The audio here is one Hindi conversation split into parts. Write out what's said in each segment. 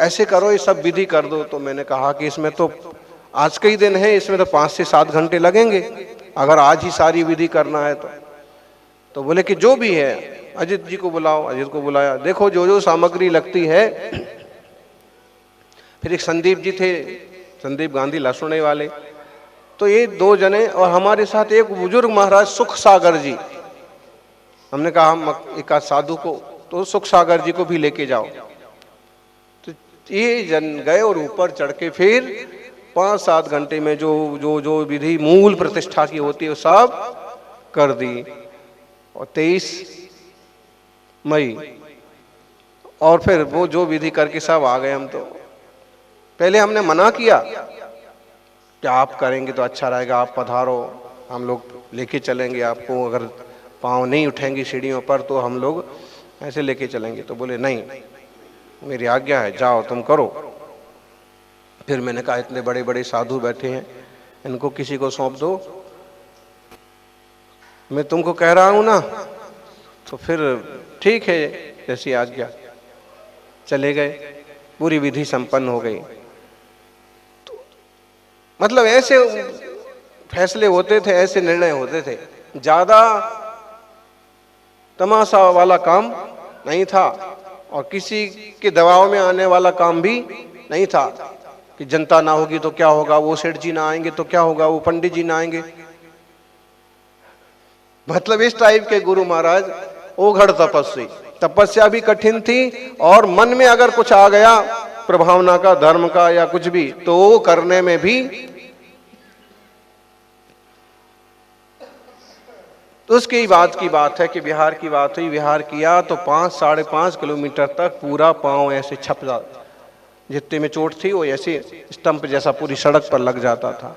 ऐसे करो, ये सब विधि कर दो। तो मैंने कहा कि इसमें तो आज का ही दिन है, इसमें तो 5 से 7 घंटे लगेंगे अगर आज ही सारी विधि करना है तो बोले कि जो भी है अजित जी को बुलाओ। अजित को बुलाया, देखो जो जो सामग्री लगती है। फिर एक संदीप जी थे, संदीप गांधी लसुणे वाले, तो ये 2 जने, और हमारे साथ एक बुजुर्ग महाराज सुख सागर जी। हमने कहा हम एक साधु को, तो सुख सागर जी को भी लेके जाओ। तो ये जन गए और ऊपर चढ़ के फिर 5-7 घंटे में जो जो जो विधि मूल प्रतिष्ठा की होती है वो सब कर दी। और 23 मई और फिर वो जो विधि करके सब आ गए। हम तो पहले हमने मना किया कि आप करेंगे तो अच्छा रहेगा, आप पधारो, हम लोग लेके चलेंगे आपको, अगर पाँव नहीं उठेंगी सीढ़ियों पर तो हम लोग ऐसे लेके चलेंगे। तो बोले नहीं, मेरी आज्ञा है, जाओ तुम करो। फिर मैंने कहा इतने बड़े बड़े साधु बैठे हैं, इनको किसी को सौंप दो, मैं तुमको कह रहा हूं ना। तो फिर ठीक है, जैसी आज्ञा। चले गए, पूरी विधि संपन्न हो गई। तो मतलब ऐसे फैसले होते थे, ऐसे निर्णय होते थे, ज्यादा तमाशा वाला काम नहीं था और किसी के दबाव में आने वाला काम भी नहीं था कि जनता ना होगी तो क्या होगा, वो सेठ जी ना आएंगे तो क्या होगा, वो पंडित जी ना आएंगे। मतलब इस टाइप के गुरु महाराज। ओघड़ तपस्या भी कठिन थी, और मन में अगर कुछ आ गया प्रभावना का, धर्म का या कुछ भी, तो वो करने में भी। तो उसकी बात की बात है कि बिहार की बात हुई, बिहार किया तो 5-5.5 किलोमीटर तक पूरा पांव ऐसे छप जाता, जितने में चोट थी वो ऐसे स्टंप जैसा पूरी सड़क पर लग जाता था।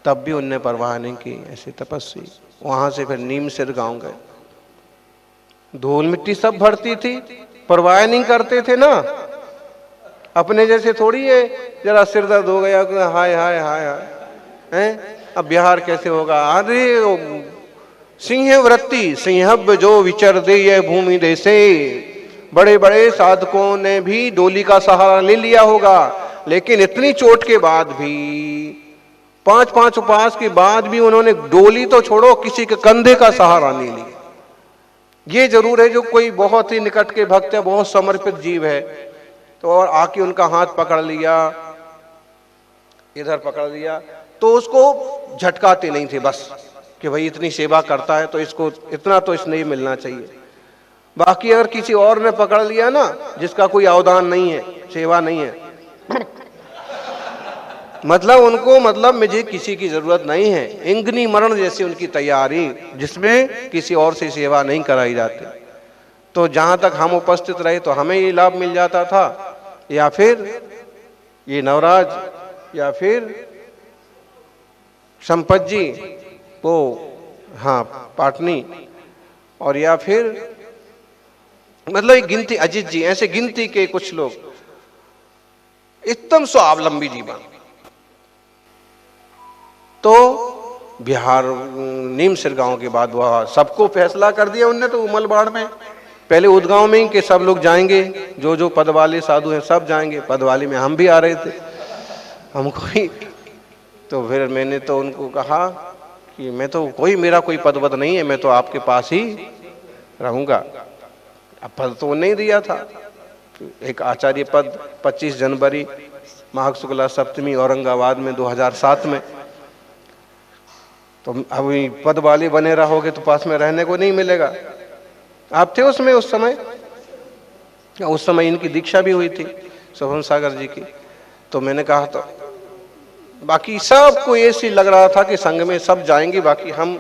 तब भी उनने परवाह नहीं की, ऐसी तपस्वी। वहां से फिर नीम सिर गांव गए, धूल मिट्टी सब भरती थी, परवाह नहीं करते थे ना। अपने जैसे थोड़ी है, जरा सिर दर्द हो गया हाय हाय हाय हाय हैं, अब बिहार कैसे होगा। अरे सिंह वृत्ति सिंहब जो विचर दे ये भूमि देसे। बड़े बड़े साधकों ने भी डोली का सहारा ले लिया होगा, लेकिन इतनी चोट के बाद भी, 5-5 उपवास के बाद भी उन्होंने डोली तो छोड़ो, किसी के कंधे का सहारा नहीं लिया। ये जरूर है, जो कोई बहुत ही निकट के भक्त है, बहुत समर्पित जीव है, तो और आके उनका हाथ पकड़ लिया, इधर पकड़ लिया, तो उसको झटकाते नहीं थे बस कि भाई इतनी सेवा करता है तो इसको इतना तो इसने ही मिलना चाहिए। बाकी अगर किसी और ने पकड़ लिया ना, जिसका कोई अवदान नहीं है, सेवा नहीं है, मतलब उनको, मतलब मुझे किसी की जरूरत नहीं है, इंगनी मरण जैसी उनकी तैयारी, जिसमें किसी और से सेवा नहीं कराई जाती। तो जहां तक हम उपस्थित रहे तो हमें ये लाभ मिल जाता था, या फिर ये नवराज, या फिर संपत जी वो, हाँ पाटनी, और या फिर मतलब एक गिनती, अजित जी, ऐसे गिनती के कुछ लोग एकदम स्वावलंबी जीवन। तो बिहार नीम सिर गांव के बाद वह सबको फैसला कर दिया उनने, तो उमलबाड़ में पहले उदगांव में ही कि सब लोग जाएंगे, जो जो पद वाले साधु हैं सब जाएंगे। पद वाले में हम भी आ रहे थे, हमको ही। तो फिर मैंने तो उनको कहा कि मैं तो मेरा कोई पद वद नहीं है, मैं तो आपके पास ही रहूंगा। अब पद तो नहीं दिया था, एक आचार्य पद 25 जनवरी माघ शुक्ला सप्तमी औरंगाबाद में 2007 में। तो अब पद वाले बने रहोगे तो पास में रहने को नहीं मिलेगा। आप थे उसमें उस समय इनकी दीक्षा भी हुई थी शोभन सागर जी की। तो मैंने कहा, तो बाकी सबको ऐसी लग रहा था कि संघ में सब जाएंगे, बाकी हम,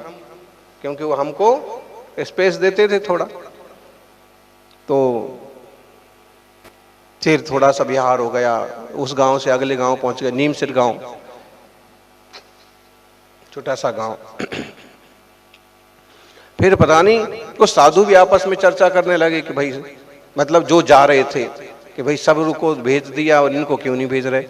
क्योंकि वो हमको स्पेस देते थे थोड़ा, तो फिर थोड़ा सा बिहार हो गया। उस गांव से अगले गांव पहुंच गए, नीम सिर गांव, छोटा सा गांव। फिर पता नहीं कुछ साधु भी आपस में चर्चा करने लगे कि भाई, मतलब जो जा रहे थे कि भाई सब को भेज दिया और इनको क्यों नहीं भेज रहे।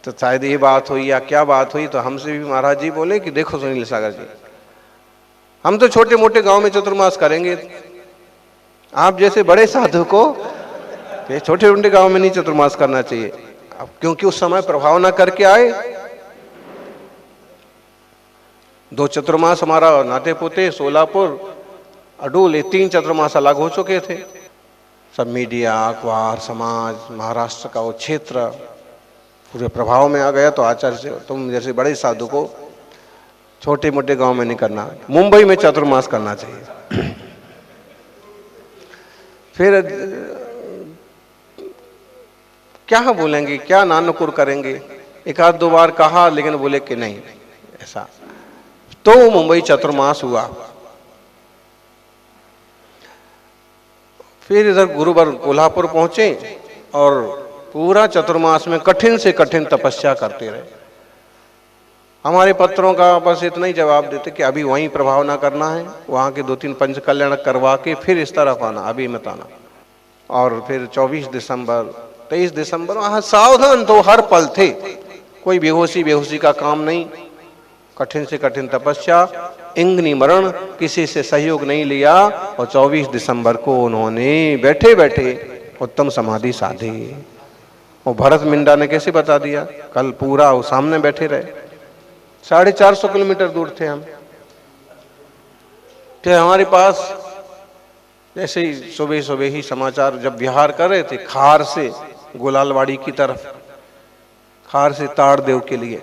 तो शायद ये बात हुई या क्या बात हुई, तो हमसे भी महाराज जी बोले कि देखो सुनील सागर जी, हम तो छोटे मोटे गांव में चतुर्मास करेंगे, आप जैसे बड़े साधु को ये छोटे छोटे गांव में नहीं चतुर्मास करना चाहिए। अब क्योंकि उस समय प्रभाव ना करके आए। 2 चतुर्मास हमारा नाते पोते, सोलापुर, अडूल, ये 3 चतुर्मास अलग हो चुके थे। सब मीडिया, अखबार, समाज, महाराष्ट्र का वो क्षेत्र पूरे प्रभाव में आ गया। तो आचार्य से तुम जैसे बड़े साधु को छोटे मोटे गांव में नहीं करना, मुंबई में चतुर्मास करना चाहिए। फिर क्या बोलेंगे, क्या नानुकुर करेंगे। 1-2 बार कहा लेकिन बोले कि नहीं ऐसा। तो मुंबई चतुर्मास हुआ। फिर इधर गुरुवार कोल्हापुर पहुंचे और पूरा चतुर्मास में कठिन से कठिन तपस्या करते रहे। हमारे पत्रों का बस इतना ही जवाब देते कि अभी वहीं प्रभाव ना करना है, वहां के 2-3 पंच कल्याण करवा के फिर इस तरफ आना, अभी मत आना। और फिर 24 दिसंबर, 23 दिसंबर वहां सावधान तो हर पल थे, कोई बेहोशी का काम नहीं। कठिन से कठिन तपस्या, इंगनी मरण, किसी से सहयोग नहीं लिया। और 24 दिसंबर को उन्होंने बैठे बैठे उत्तम समाधि साधी। और भरत मिंडा ने कैसे बता दिया, कल पूरा वो सामने बैठे रहे। 450 किलोमीटर दूर थे हम। थे हमारे पास जैसे ही सुबह ही समाचार जब विहार कर रहे थे खार से गुलालवाड़ी की तरफ, खार से ताड़देव के लिए,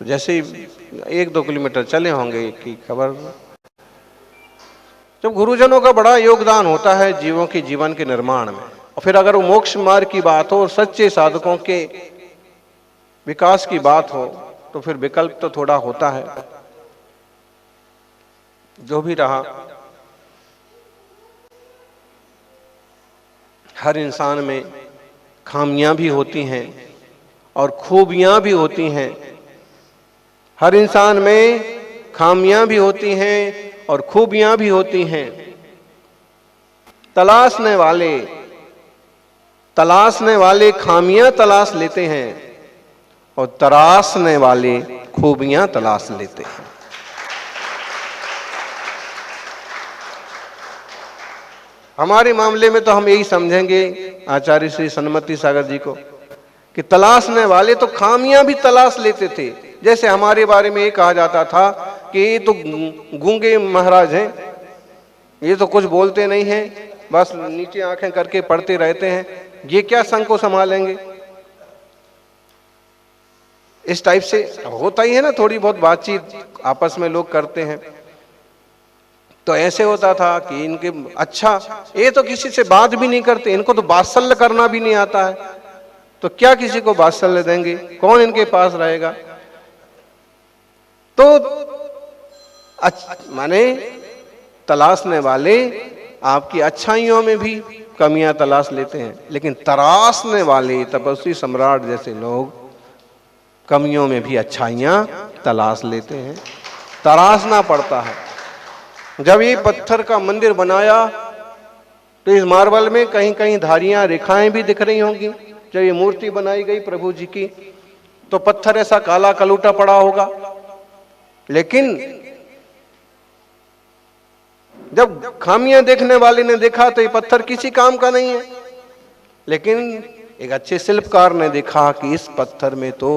तो जैसे ही 1-2 किलोमीटर चले होंगे कि खबर। जब गुरुजनों का बड़ा योगदान होता है जीवों के जीवन के निर्माण में, और फिर अगर वो मोक्ष मार्ग की बात हो और सच्चे साधकों के विकास की बात हो, तो फिर विकल्प तो थोड़ा होता है। जो भी रहा, हर इंसान में खामियां भी होती हैं और खूबियां भी होती हैं। हर इंसान में खामियां भी होती हैं और खूबियां भी होती हैं। तलाशने वाले खामियां तलाश लेते हैं और तराशने वाले खूबियां तलाश लेते हैं। हमारे मामले में तो हम यही समझेंगे आचार्य श्री सन्मति सागर जी को कि तलाशने वाले तो खामियां भी तलाश लेते थे। जैसे हमारे बारे में ये कहा जाता था कि ये तो गूंगे महाराज हैं, ये तो कुछ बोलते नहीं हैं, बस नीचे आंखें करके पढ़ते रहते हैं, ये क्या संघ को संभालेंगे। इस टाइप से होता ही है ना, थोड़ी बहुत बातचीत आपस में लोग करते हैं। तो ऐसे होता था कि इनके अच्छा ये तो किसी से बात भी नहीं करते, इनको तो वात्सल्य करना भी नहीं आता है, तो क्या किसी को वात्सल्य देंगे, कौन इनके पास रहेगा। तो माने तलाशने वाले आपकी अच्छाइयों में भी कमियां तलाश लेते हैं, लेकिन तराशने वाले तपस्वी सम्राट जैसे लोग कमियों में भी अच्छाइयां तलाश लेते हैं। तराशना पड़ता है। जब ये पत्थर का मंदिर बनाया तो इस मार्बल में कहीं कहीं धारियां, रेखाएं भी दिख रही होंगी। जब ये मूर्ति बनाई गई प्रभु जी की तो पत्थर ऐसा काला कलूटा पड़ा होगा, लेकिन जब खामियां देखने वाले ने देखा तो ये पत्थर किसी काम का नहीं है। लेकिन एक अच्छे शिल्पकार ने देखा कि इस पत्थर में तो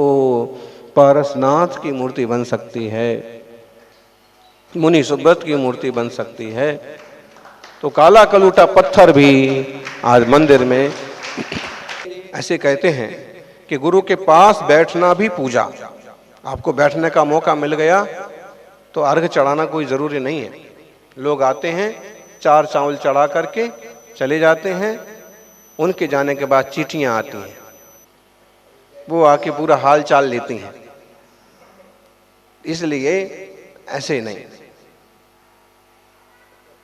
पारसनाथ की मूर्ति बन सकती है, मुनि सुब्रत की मूर्ति बन सकती है। तो काला कलूटा पत्थर भी आज मंदिर में। ऐसे कहते हैं कि गुरु के पास बैठना भी पूजा। आपको बैठने का मौका मिल गया तो अर्घ चढ़ाना कोई जरूरी नहीं है। लोग आते हैं, 4 चावल चढ़ा करके चले जाते हैं। उनके जाने के बाद चीटियां आती हैं, वो आके पूरा हाल चाल लेती हैं। इसलिए ऐसे नहीं,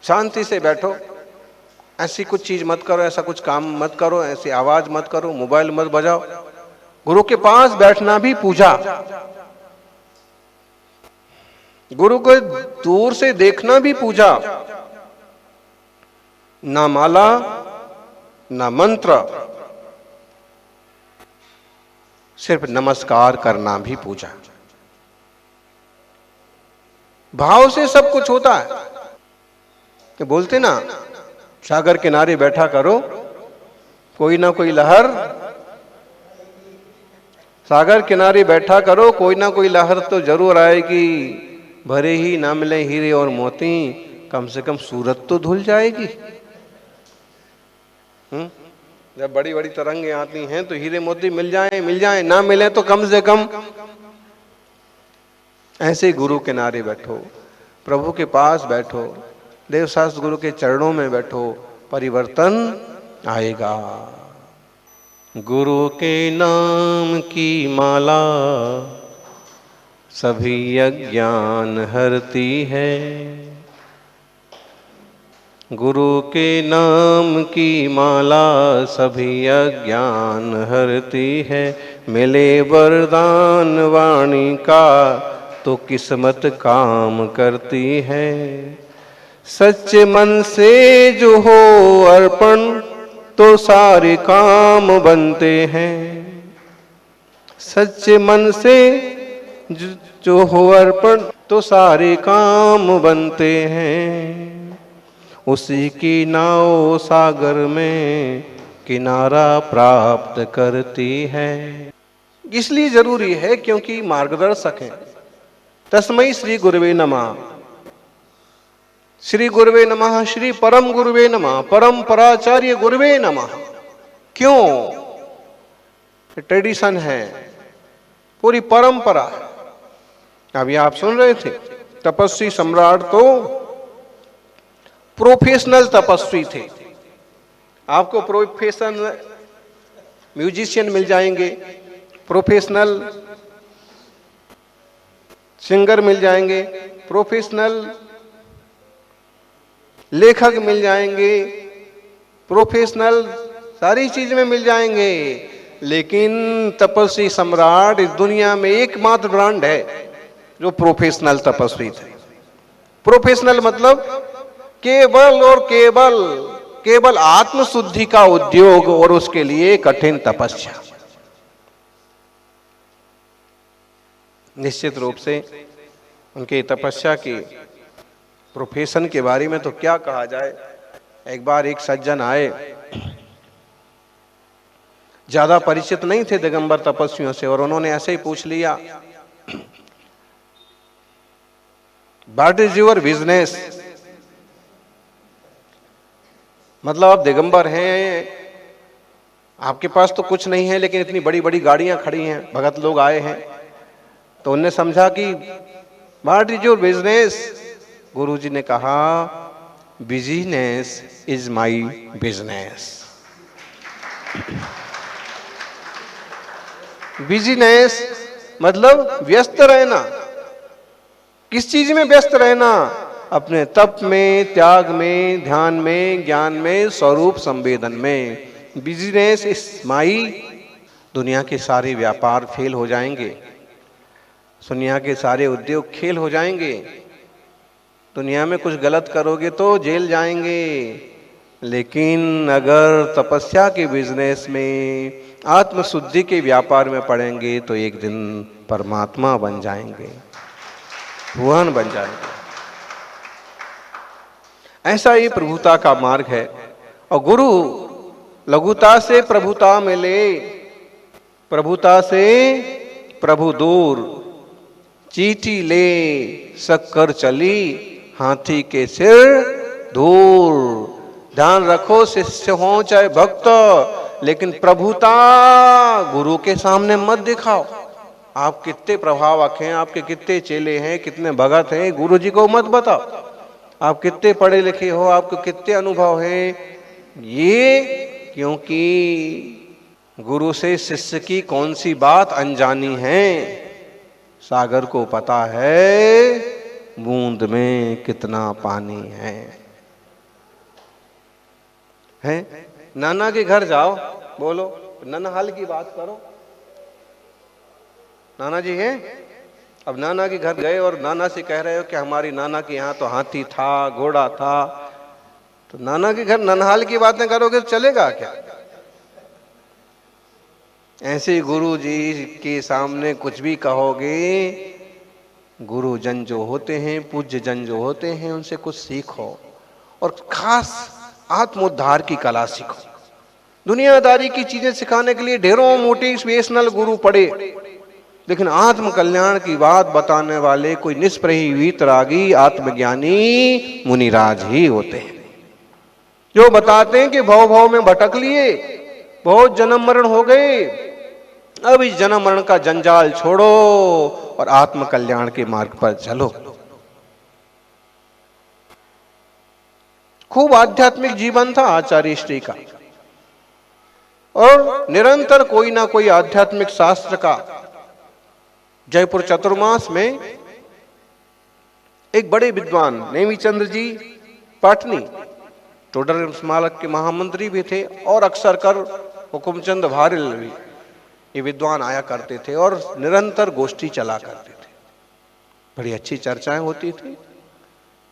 शांति से बैठो, ऐसी कुछ चीज मत करो, ऐसा कुछ काम मत करो, ऐसी आवाज मत करो, मोबाइल मत बजाओ। गुरु के पास बैठना भी पूजा। गुरु को दूर से देखना भी पूजा। ना माला ना मंत्र, सिर्फ नमस्कार करना भी पूजा। भाव से सब कुछ होता है। कि बोलते ना सागर किनारे बैठा करो, कोई ना कोई लहर, सागर किनारे बैठा करो, कोई ना कोई लहर तो जरूर आएगी। भरे ही ना मिले हीरे और मोती, कम से कम सूरत तो धुल जाएगी। जब बड़ी बड़ी तरंगे आती हैं तो हीरे मोती मिल जाए, ना मिले तो कम से कम ऐसे ही गुरु किनारे बैठो, प्रभु के पास बैठो, देवशास्त्र गुरु के चरणों में बैठो, परिवर्तन आएगा। गुरु के नाम की माला सभी अज्ञान हरती है। गुरु के नाम की माला सभी अज्ञान हरती है। मिले वरदान वाणी का तो किस्मत काम करती है। सच्चे मन से जो हो अर्पण तो सारे काम बनते हैं। सच्चे मन से जो हो अर्पण तो सारे काम बनते हैं। उसी की नाव सागर में किनारा प्राप्त करती है। इसलिए जरूरी है क्योंकि मार्गदर्शक है। तस्मै श्री गुरुवे नमः। श्री गुरुवे नमः, श्री परम गुरुवे नमः, परम पराचार्य गुरुवे नमः। क्यों? ट्रेडिशन है, पूरी परंपरा है। अभी आप सुन रहे थे, तपस्वी सम्राट तो प्रोफेशनल तपस्वी थे। आपको प्रोफेशनल म्यूजिशियन मिल जाएंगे, प्रोफेशनल सिंगर मिल जाएंगे, प्रोफेशनल लेखक मिल जाएंगे, प्रोफेशनल सारी चीज में मिल जाएंगे। लेकिन तपस्वी सम्राट इस दुनिया में एकमात्र ब्रांड है जो प्रोफेशनल तपस्वी थे। प्रोफेशनल मतलब केवल और केवल आत्मशुद्धि का उद्योग और उसके लिए कठिन तपस्या। निश्चित रूप से उनके तपस्या के प्रोफेशन के बारे में तो क्या कहा जाए। एक बार एक सज्जन आए, ज्यादा परिचित नहीं थे दिगंबर तपस्वियों से, और उन्होंने ऐसे ही पूछ लिया, व्हाट इज योर बिजनेस? मतलब आप दिगंबर हैं, आपके पास तो कुछ नहीं है, लेकिन इतनी बड़ी बड़ी गाड़ियां खड़ी हैं, भगत लोग आए हैं। तो उनने समझा कि व्हाट इज योर बिजनेस? गुरुजी ने कहा, business is my business. Business मतलब व्यस्त रहना। किस चीज में व्यस्त रहना? अपने तप में, त्याग में, ध्यान में, ज्ञान में, स्वरूप संवेदन में। Business is my. दुनिया के सारे व्यापार फेल हो जाएंगे, दुनिया के सारे उद्योग खेल हो जाएंगे, दुनिया में कुछ गलत करोगे तो जेल जाएंगे। लेकिन अगर तपस्या के बिजनेस में, आत्मशुद्धि के व्यापार में पड़ेंगे तो एक दिन परमात्मा बन जाएंगे, भगवान बन जाएंगे। ऐसा ही प्रभुता का मार्ग है। और गुरु लघुता से प्रभुता मिले, प्रभुता से प्रभु दूर। चीटी ले शक्कर चली, हाथी के सिर दूर। ध्यान रखो, शिष्य हो चाहे भक्त, लेकिन प्रभुता गुरु के सामने मत दिखाओ। आप कितने प्रभावक हैं, आपके कितने चेले हैं, कितने भगत हैं, गुरु जी को मत बताओ। आप कितने पढ़े लिखे हो, आपको कितने अनुभव हैं, ये क्योंकि गुरु से शिष्य की कौन सी बात अनजानी है। सागर को पता है बूंद में कितना पानी है। नाना के घर जाओ, बोलो ननहाल की बात करो। नाना जी हैं, अब नाना के घर गए और नाना से कह रहे हो कि हमारी नाना के यहाँ तो हाथी था, घोड़ा था। तो नाना के घर ननहाल की बातें करोगे तो चलेगा क्या? ऐसे गुरु जी के सामने कुछ भी कहोगे, गुरु जन जो होते हैं, पूज्य जन जो होते हैं, उनसे कुछ सीखो और खास आत्मोद्धार की कला सीखो। दुनियादारी की चीजें सिखाने के लिए ढेरों मोटिवेशनल गुरु पड़े, लेकिन आत्म कल्याण की बात बताने वाले कोई निष्प्रही वीतरागी आत्मज्ञानी मुनिराज ही होते हैं, जो बताते हैं कि भव भव में भटक लिए, बहुत जन्म मरण हो गए, अब इस जन्म मरण का जंजाल छोड़ो और आत्म कल्याण के मार्ग पर चलो। खूब आध्यात्मिक जीवन था आचार्य श्री का, और निरंतर कोई ना कोई आध्यात्मिक शास्त्र का। जयपुर चतुर्मास में एक बड़े विद्वान नेमीचंद्र जी पाटनी टोडर स्मारक के महामंत्री भी थे, और अक्सर कर हुकुमचंद भारिल भी, ये विद्वान आया करते थे और निरंतर गोष्ठी चला करते थे। बड़ी अच्छी चर्चाएं होती थी।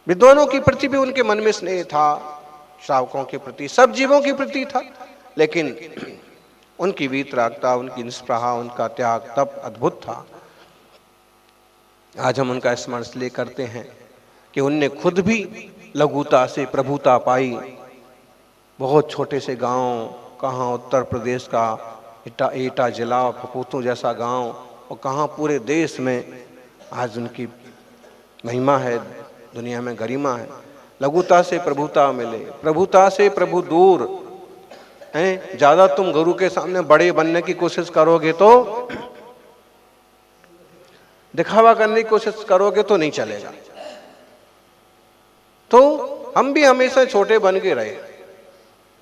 विद्वानों की प्रति भी उनके मन में स्नेह था, श्रावकों के प्रति, सब जीवों के प्रति था, लेकिन उनकी वीतरागता, उनकी निष्प्रहा, उनका त्याग तप अद्भुत था। आज हम उनका स्मरण इसलिए करते हैं कि उनने खुद भी लघुता से प्रभुता पाई। बहुत छोटे से गांव, कहाँ उत्तर प्रदेश का एटा जिला फपूतों जैसा गांव, और कहाँ पूरे देश में आज उनकी महिमा है, दुनिया में गरिमा है। लघुता से प्रभुता मिले, प्रभुता से प्रभु दूर हैं। ज्यादा तुम गुरु के सामने बड़े बनने की कोशिश करोगे तो, दिखावा करने की कोशिश करोगे तो नहीं चलेगा। तो हम भी हमेशा छोटे बन के रहे,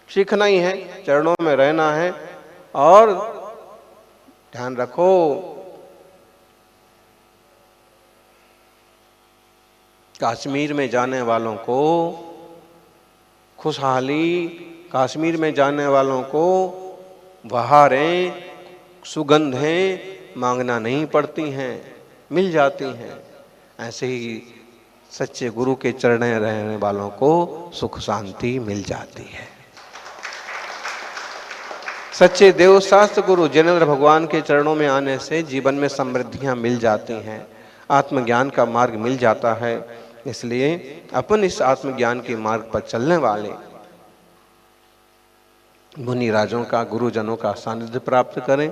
सीखना ही है, चरणों में रहना है। और ध्यान रखो, कश्मीर में जाने वालों को खुशहाली, कश्मीर में जाने वालों को बहारें, सुगंधें मांगना नहीं पड़ती हैं, मिल जाती हैं। ऐसे ही सच्चे गुरु के चरण रहने वालों को सुख शांति मिल जाती है। सच्चे देव शास्त्र गुरु जिनेंद्र भगवान के चरणों में आने से जीवन में समृद्धियां मिल जाती हैं, आत्मज्ञान का मार्ग मिल जाता है। इसलिए अपन इस आत्मज्ञान के मार्ग पर चलने वाले मुनि राजों का, गुरुजनों का सानिध्य प्राप्त करें।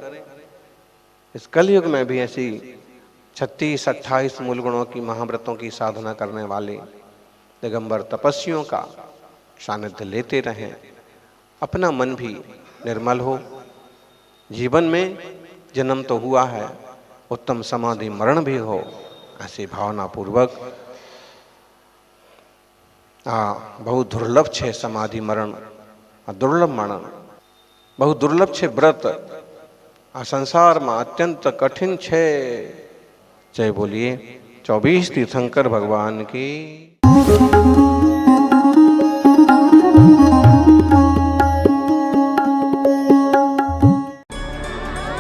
इस कलयुग में भी ऐसी 36-28 मूल गुणों की महाव्रतों की साधना करने वाले दिगंबर तपस्वियों का सानिध्य लेते रहें। अपना मन भी निर्मल हो। जीवन में जन्म तो हुआ है, उत्तम समाधि मरण भी हो, ऐसी भावना पूर्वक। बहुत दुर्लभ छे समाधि मरण, दुर्लभ मरण, बहुत दुर्लभ छे व्रत, आ संसार में अत्यंत कठिन छे। जय बोलिए 24 तीर्थंकर भगवान की।